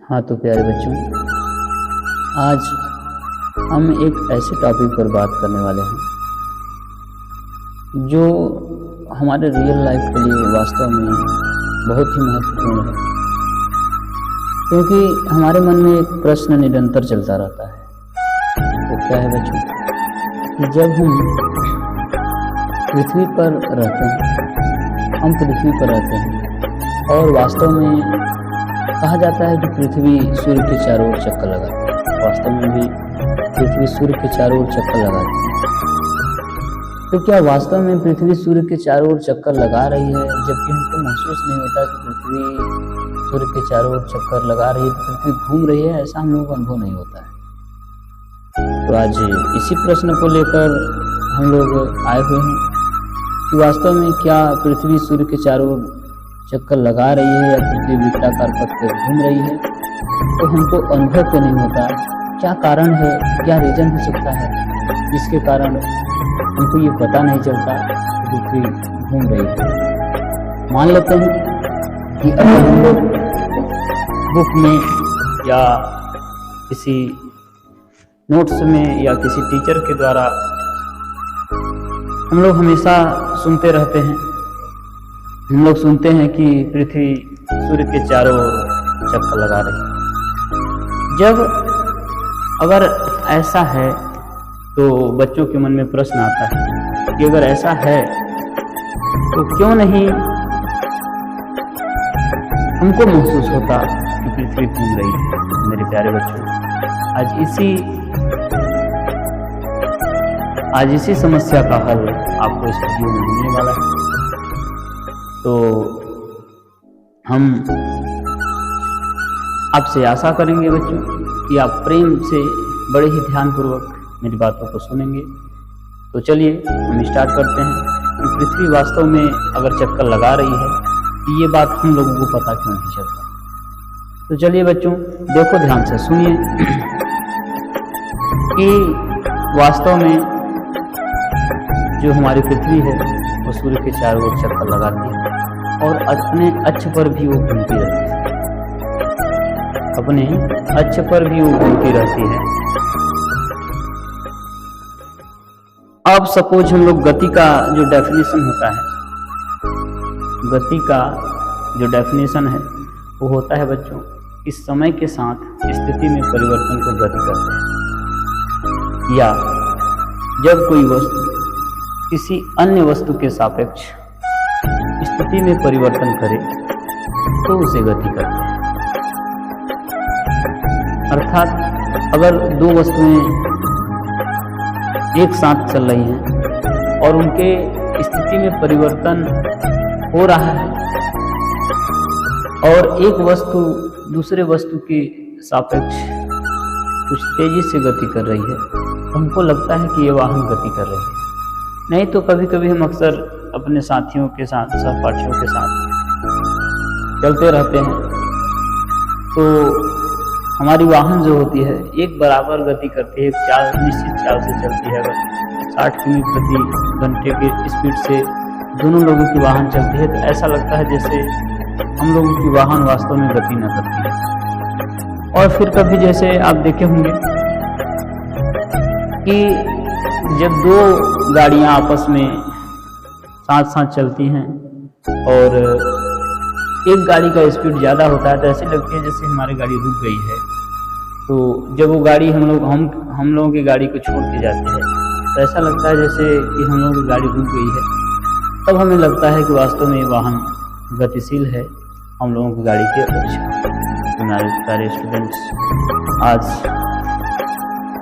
हाँ तो प्यारे बच्चों, आज हम एक ऐसे टॉपिक पर बात करने वाले हैं जो हमारे रियल लाइफ के लिए वास्तव में बहुत ही महत्वपूर्ण है, क्योंकि हमारे मन में एक प्रश्न निरंतर चलता रहता है। वो क्या है बच्चों, कि जब हम पृथ्वी पर रहते हैं, हम पृथ्वी पर रहते हैं और वास्तव में कहा जाता है कि पृथ्वी सूर्य के चारों ओर चक्कर लगाती है। वास्तव में भी पृथ्वी सूर्य के चारों ओर चक्कर लगाती है। तो क्या वास्तव में पृथ्वी सूर्य के चारों ओर चक्कर लगा रही है, जबकि हमको महसूस नहीं होता कि पृथ्वी सूर्य के चारों ओर चक्कर लगा रही है, तो पृथ्वी घूम रही है, ऐसा हम लोगों को अनुभव नहीं होता है। तो आज इसी प्रश्न को लेकर हम लोग आए हुए हैं कि वास्तव में क्या पृथ्वी सूर्य के चारों ओर चक्कर लगा रही है या पृथ्वी वृत्ताकार पथ पर घूम रही है, तो हमको अनुभव क्यों नहीं होता? क्या कारण है, क्या रीजन हो सकता है जिसके कारण हमको ये पता नहीं चलता कि पृथ्वी घूम रही है? मान लेते हैं कि अगर हम लोग बुक में या किसी नोट्स में या किसी टीचर के द्वारा हम लोग हमेशा सुनते रहते हैं, हम लोग सुनते हैं कि पृथ्वी सूर्य के चारों ओर चक्कर लगा रही है। जब अगर ऐसा है तो बच्चों के मन में प्रश्न आता है कि अगर ऐसा है तो क्यों नहीं हमको महसूस होता कि पृथ्वी घूम रही है? मेरे प्यारे बच्चों, आज इसी समस्या का हल आपको इस वीडियो में मिलने वाला है। तो हम आपसे आशा करेंगे बच्चों कि आप प्रेम से बड़े ही ध्यानपूर्वक मेरी बातों को सुनेंगे। तो चलिए हम स्टार्ट करते हैं कि पृथ्वी वास्तव में अगर चक्कर लगा रही है तो ये बात हम लोगों को पता क्यों नहीं चलता। तो चलिए बच्चों, देखो ध्यान से सुनिए कि वास्तव में जो हमारी पृथ्वी है वो सूर्य के चारों ओर चक्कर लगाती है और अपने अक्ष पर भी वो घूमती रहती है, अपने अक्ष पर भी वो घूमती रहती है। अब सपोज हम लोग गति का जो डेफिनेशन होता है, गति का जो डेफिनेशन है वो होता है बच्चों, इस समय के साथ स्थिति में परिवर्तन को गति करते हैं, या जब कोई वस्तु किसी अन्य वस्तु के सापेक्ष स्थिति में परिवर्तन करे तो उसे गति करते हैं। अर्थात अगर दो वस्तुएं एक साथ चल रही हैं और उनके स्थिति में परिवर्तन हो रहा है और एक वस्तु दूसरे वस्तु के सापेक्ष कुछ तेजी से गति कर रही है, तो हमको लगता है कि ये वाहन गति कर रही है। नहीं तो कभी कभी हम अक्सर अपने साथियों के साथ, सहपाठियों के साथ चलते रहते हैं तो हमारी वाहन जो होती है एक बराबर गति करती है, एक चाल, निश्चित चाल से चलती है। 60 किमी प्रति घंटे के स्पीड से दोनों लोगों की वाहन चलती है, तो ऐसा लगता है जैसे हम लोगों की वाहन वास्तव में गति न करती है। और फिर कभी जैसे आप देखे होंगे कि जब दो गाड़ियां आपस में साथ साथ चलती हैं और एक गाड़ी का स्पीड ज़्यादा होता है, तो ऐसी लगती है जैसे हमारी गाड़ी रुक गई है। तो जब वो गाड़ी हम लोगों की गाड़ी को छोड़ के जाती है तो ऐसा लगता है जैसे कि हम लोगों की गाड़ी रुक गई है। तब हमें लगता है कि वास्तव में वाहन गतिशील है हम लोगों की गाड़ी के अपेक्षा। हमारे सारे स्टूडेंट्स, आज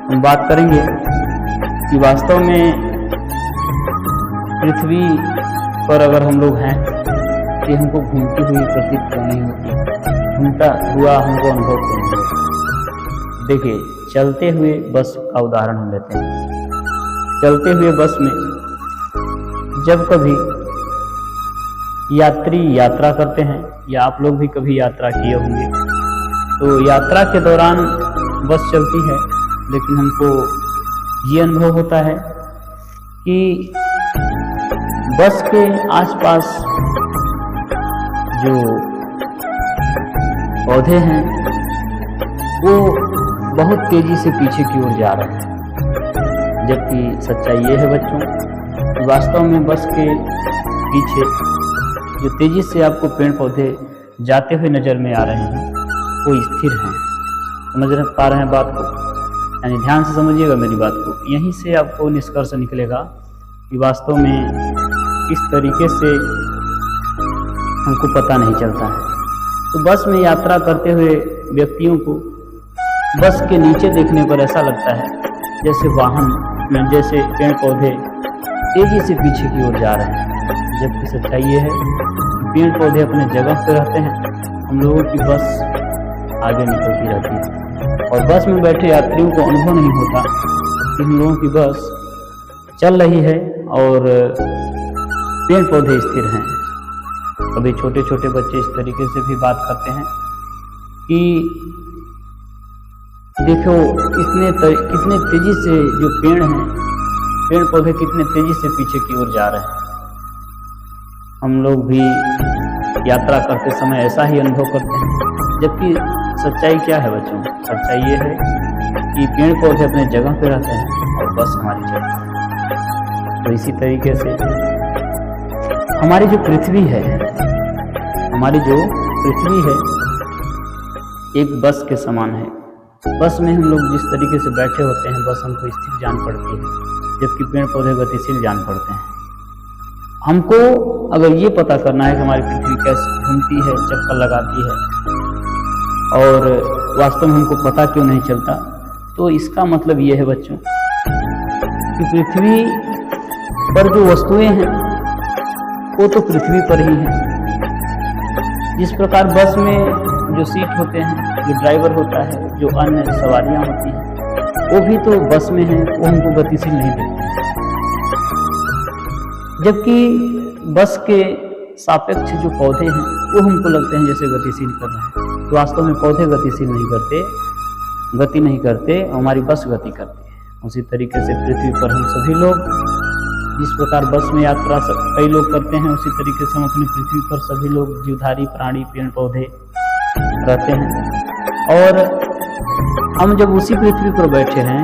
हम बात करेंगे कि वास्तव में पृथ्वी पर अगर हम लोग हैं कि हमको घूमती हुई प्रतीत क्यों नहीं होती, घूमता हुआ हमको अनुभव क्यों नहीं होता? देखिए, चलते हुए बस का उदाहरण हम लेते हैं। चलते हुए बस में जब कभी यात्री यात्रा करते हैं, या आप लोग भी कभी यात्रा किए होंगे, तो यात्रा के दौरान बस चलती है, लेकिन हमको ये अनुभव होता है कि बस के आसपास जो पौधे हैं वो बहुत तेजी से पीछे की ओर जा रहे हैं। जबकि सच्चाई ये है बच्चों कि वास्तव में बस के पीछे जो तेजी से आपको पेड़ पौधे जाते हुए नज़र में आ रहे हैं वो स्थिर हैं। समझ पा रहे हैं बात को? यानी ध्यान से समझिएगा मेरी बात को। यहीं से आपको निष्कर्ष निकलेगा कि वास्तव में किस तरीके से हमको पता नहीं चलता है। तो बस में यात्रा करते हुए व्यक्तियों को बस के नीचे देखने पर ऐसा लगता है जैसे वाहन में जैसे पेड़ पौधे तेजी से पीछे की ओर जा रहे हैं। जबकि सच्चाई ये है कि पेड़ पौधे अपने जगह पर रहते हैं, हम लोगों की बस आगे निकलती रहती है और बस में बैठे यात्रियों को अनुभव नहीं होता कि हम लोगों की बस चल रही है और पेड़ पौधे स्थिर हैं। कभी छोटे छोटे बच्चे इस तरीके से भी बात करते हैं कि देखो कितने तेजी से जो पेड़ हैं, पेड़ पौधे कितने तेजी से पीछे की ओर जा रहे हैं। हम लोग भी यात्रा करते समय ऐसा ही अनुभव करते हैं। जबकि सच्चाई क्या है बच्चों? सच्चाई ये है कि पेड़ पौधे अपने जगह पे रहते हैं और बस हमारी चलती है। तो इसी तरीके से हमारी जो पृथ्वी है एक बस के समान है। बस में हम लोग जिस तरीके से बैठे होते हैं बस हमको स्थिर जान पड़ती है, जबकि पेड़ पौधे गतिशील जान पड़ते हैं। हमको अगर ये पता करना है कि हमारी पृथ्वी कैसे घूमती है, चक्कर लगाती है और वास्तव में हमको पता क्यों नहीं चलता, तो इसका मतलब ये है बच्चों कि पृथ्वी पर जो वस्तुएं हैं वो तो पृथ्वी पर ही हैं। जिस प्रकार बस में जो सीट होते हैं, जो ड्राइवर होता है, जो अन्य सवारियां होती हैं, वो भी तो बस में हैं, वो हमको गतिशील नहीं दिखते। जबकि बस के सापेक्ष जो पौधे हैं वो हमको लगते हैं जैसे गतिशील कर रहे हैं। तो वास्तव में पौधे गतिशील नहीं करते, गति नहीं करते, हमारी बस गति करती है। उसी तरीके से पृथ्वी पर हम सभी लोग जिस प्रकार बस में यात्रा कई लोग करते हैं, उसी तरीके से हम अपनी पृथ्वी पर सभी लोग जीवधारी प्राणी पेड़ पौधे रहते हैं। और हम जब उसी पृथ्वी पर बैठे हैं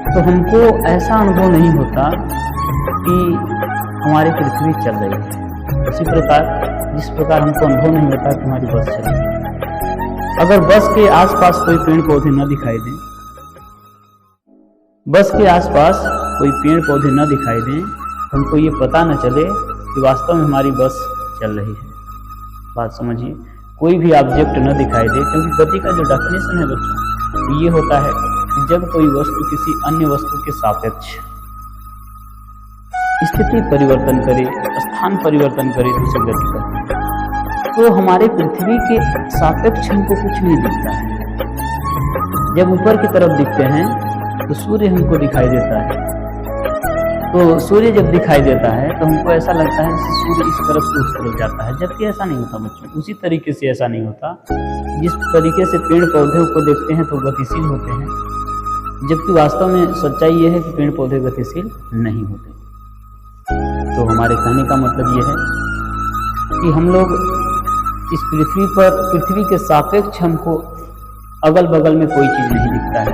तो हमको ऐसा अनुभव नहीं होता कि हमारी पृथ्वी चल रही है। उसी प्रकार जिस प्रकार हमको अनुभव नहीं होता कि हमारी बस चल रही है। अगर बस के आसपास कोई पेड़ पौधे न दिखाई दें, बस के आसपास कोई पेड़ पौधे न दिखाई दें, हमको ये पता न चले कि वास्तव में हमारी बस चल रही है। बात समझिए, कोई भी ऑब्जेक्ट न दिखाई दे, क्योंकि गति का जो डेफिनेशन है बच्चों ये होता है कि जब कोई वस्तु किसी अन्य वस्तु के सापेक्ष स्थिति परिवर्तन करे, स्थान परिवर्तन करे तो उसे गति कहते हैं। तो हमारे पृथ्वी के सापेक्ष हमको कुछ नहीं दिखता है। जब ऊपर की तरफ दिखते हैं तो सूर्य हमको दिखाई देता है। तो सूर्य जब दिखाई देता है तो हमको ऐसा लगता है कि सूर्य इस तरफ से उस तरफ जाता है, जबकि ऐसा नहीं होता बच्चों। उसी तरीके से ऐसा नहीं होता जिस तरीके से पेड़ पौधे को देखते हैं तो गतिशील होते हैं, जबकि वास्तव में सच्चाई ये है कि पेड़ पौधे गतिशील नहीं होते। तो हमारे कहने का मतलब ये है कि हम लोग इस पृथ्वी के सापेक्ष हमको अगल बगल में कोई चीज़ नहीं दिखता है,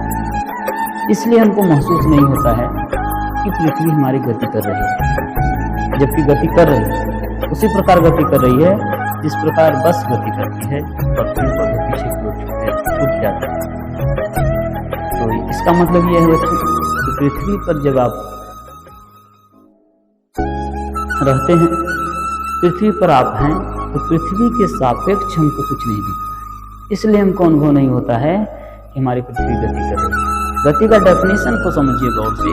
इसलिए हमको महसूस नहीं होता है कि पृथ्वी हमारी गति कर रही है। जबकि गति कर रही है, उसी प्रकार गति कर रही है जिस प्रकार बस गति करती है और पेड़ पौधे पीछे की ओर छूट जाते हैं। तो इसका मतलब यह है बच्चों कि पृथ्वी पर जब आप रहते हैं, पृथ्वी पर आप हैं, तो पृथ्वी के सापेक्ष हमको कुछ नहीं दिखता है, इसलिए हमको अनुभव नहीं होता है कि हमारी पृथ्वी गति कर रही है। गति का डेफिनेशन को समझिए गौर से।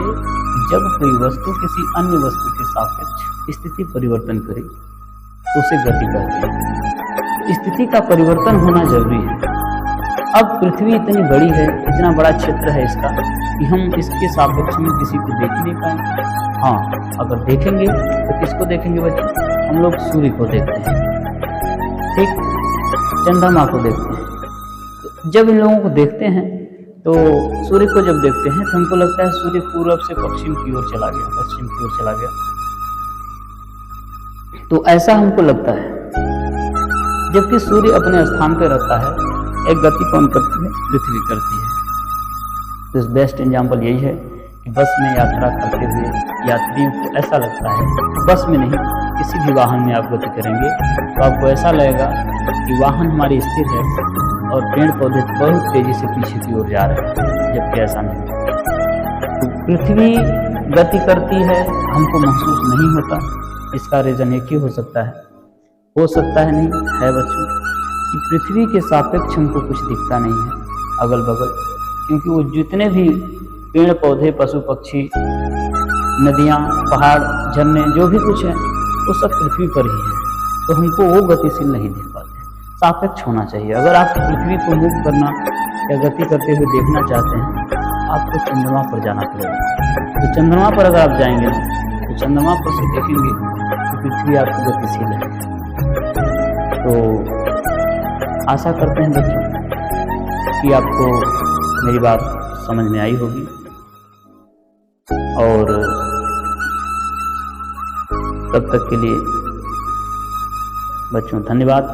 जब कोई वस्तु किसी अन्य वस्तु के सापेक्ष स्थिति परिवर्तन करे तो उसे गति कहते हैं। स्थिति का परिवर्तन होना जरूरी है। अब पृथ्वी इतनी बड़ी है, इतना बड़ा क्षेत्र है इसका कि हम इसके सापेक्ष में किसी को देख ही नहीं पाएंगे। हाँ, अगर देखेंगे तो किसको देखेंगे बच्चों? हम लोग सूर्य को देखते हैं, ठीक, चंद्रमा को देखते हैं। तो जब इन लोगों को देखते हैं तो सूर्य को जब देखते हैं तो हमको लगता है सूर्य पूर्व से पश्चिम की ओर चला गया, पश्चिम की ओर चला गया। तो ऐसा हमको लगता है, जबकि सूर्य अपने स्थान पर रहता है। एक गति कौन करती है? पृथ्वी करती है। तो इस बेस्ट एग्जाम्पल यही है कि बस में यात्रा करते हुए यात्रियों को ऐसा लगता है, बस में नहीं किसी भी वाहन में आप गति करेंगे तो आपको ऐसा लगेगा कि वाहन हमारी स्थिर है और पेड़ पौधे बहुत तेजी से पीछे की ओर जा रहे हैं, जबकि ऐसा नहीं। तो पृथ्वी गति करती है, हमको महसूस नहीं होता। इसका रीजन एक ही हो सकता है नहीं है बच्चों कि पृथ्वी के सापेक्ष हमको कुछ दिखता नहीं है अगल बगल, क्योंकि वो जितने भी पेड़ पौधे पशु पक्षी नदियाँ पहाड़ झरने जो भी कुछ है वो सब पृथ्वी पर ही है, तो हमको वो गतिशील नहीं देख पाते। सापेक्ष होना चाहिए। अगर आप पृथ्वी को मूव करना या गति करते हुए देखना चाहते हैं आपको चंद्रमा पर जाना पड़ेगा। तो चंद्रमा पर अगर आप जाएंगे तो चंद्रमा पर से देखेंगे तो पृथ्वी आपकी गतिशील है। तो आशा करते हैं बच्चों कि आपको मेरी बात समझ में आई होगी, और तब तक के लिए बच्चों धन्यवाद।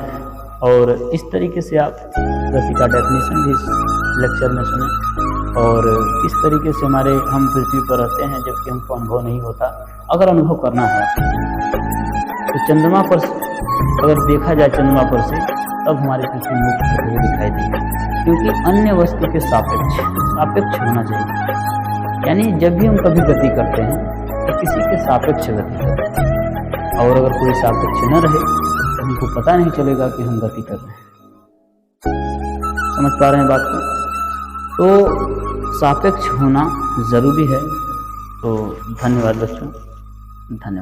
और इस तरीके से आप गति का डेफिनेशन भी इस लेक्चर में सुने, और किस तरीके से हम पृथ्वी पर रहते हैं जबकि हमको अनुभव नहीं होता। अगर अनुभव करना है तो चंद्रमा पर अगर देखा जाए चंद्रमा पर से, तब हमारी पृथ्वी मुक्त होते हुए दिखाई देगी, क्योंकि अन्य वस्तु के सापेक्ष होना चाहिए। यानी जब भी हम कभी गति करते हैं तो किसी के सापेक्ष गति करते हैं, और अगर कोई सापेक्ष न रहे तो हमको पता नहीं चलेगा कि हम गति कर रहे हैं। समझ पा रहे हैं बात को? तो सापेक्ष होना ज़रूरी है। तो धन्यवाद बच्चों, धन्यवाद।